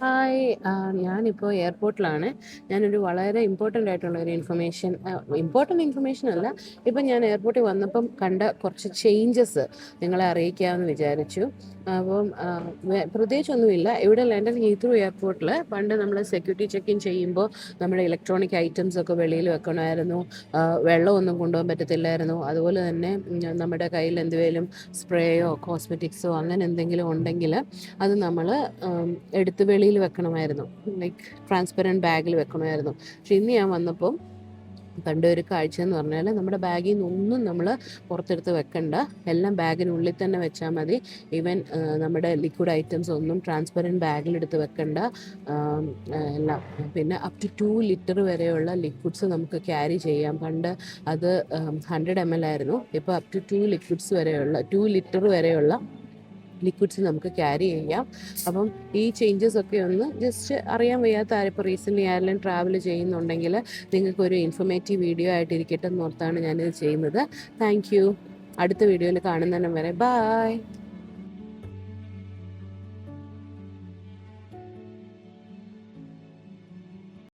Hi. ഞാനിപ്പോൾ എയർപോർട്ടിലാണ്. ഞാനൊരു വളരെ ഇമ്പോർട്ടൻ്റ് ആയിട്ടുള്ള ഒരു ഇമ്പോർട്ടൻ്റ് ഇൻഫർമേഷൻ അല്ല. ഇപ്പം ഞാൻ എയർപോർട്ടിൽ വന്നപ്പം കണ്ട കുറച്ച് ചേഞ്ചസ് നിങ്ങളെ അറിയിക്കാമെന്ന് വിചാരിച്ചു. അപ്പം പ്രത്യേകിച്ചൊന്നുമില്ല. ഇവിടെ ലണ്ടൻ ഹീത്രൂ എയർപോർട്ടിൽ പണ്ട് നമ്മൾ സെക്യൂരിറ്റി ചെക്ക് ഇൻ ചെയ്യുമ്പോൾ നമ്മുടെ ഇലക്ട്രോണിക് ഐറ്റംസ് ഒക്കെ വെളിയിൽ വെക്കണമായിരുന്നു. വെള്ളമൊന്നും കൊണ്ടുപോകാൻ പറ്റത്തില്ലായിരുന്നു. അതുപോലെ തന്നെ നമ്മുടെ കയ്യിൽ എന്തെങ്കിലും സ്പ്രേയോ കോസ്മെറ്റിക്സോ അങ്ങനെ എന്തെങ്കിലും ഉണ്ടെങ്കിൽ അത് നമ്മൾ എടുത്ത് വെളിയിൽ വെക്കണമായിരുന്നു. ലൈക്ക് ട്രാൻസ്പെറൻറ്റ് ബാഗിൽ വെക്കണമായിരുന്നു. പക്ഷെ ഇന്ന് ഞാൻ വന്നപ്പം കണ്ട ഒരു കാഴ്ച എന്ന് പറഞ്ഞാൽ നമ്മുടെ ബാഗിൽ നിന്നൊന്നും നമ്മൾ പുറത്തെടുത്ത് വെക്കണ്ട, എല്ലാം ബാഗിനുള്ളിൽ തന്നെ വെച്ചാൽ മതി. ഈവൻ നമ്മുടെ ലിക്വിഡ് ഐറ്റംസ് ഒന്നും ട്രാൻസ്പെറൻറ്റ് ബാഗിലെടുത്ത് വെക്കണ്ട. എല്ലാം പിന്നെ അപ് ടു 2 ലിറ്റർ വരെയുള്ള ലിക്വിഡ്സ് നമുക്ക് ക്യാരി ചെയ്യാം. പണ്ട് അത് 100 ml ആയിരുന്നു. ഇപ്പോൾ അപ് ടു 2 ലിറ്റർ വരെയുള്ള ലിക്വിഡ്സ് നമുക്ക് ക്യാരി ചെയ്യാം. അപ്പം ഈ ചേഞ്ചസ് ഒക്കെ ഒന്ന് ജസ്റ്റ് അറിയാൻ വയ്യാത്ത ആരിപ്പോൾ റീസെൻ്റ്ലി ആരെല്ലാം ട്രാവൽ ചെയ്യുന്നുണ്ടെങ്കിൽ നിങ്ങൾക്കൊരു ഇൻഫർമേറ്റീവ് വീഡിയോ ആയിട്ടിരിക്കട്ടെ എന്നോർത്താണ് ഞാനിത് ചെയ്യുന്നത്. Thank you. അടുത്ത വീഡിയോയിൽ കാണുന്നതിനും വരെ ബായ്.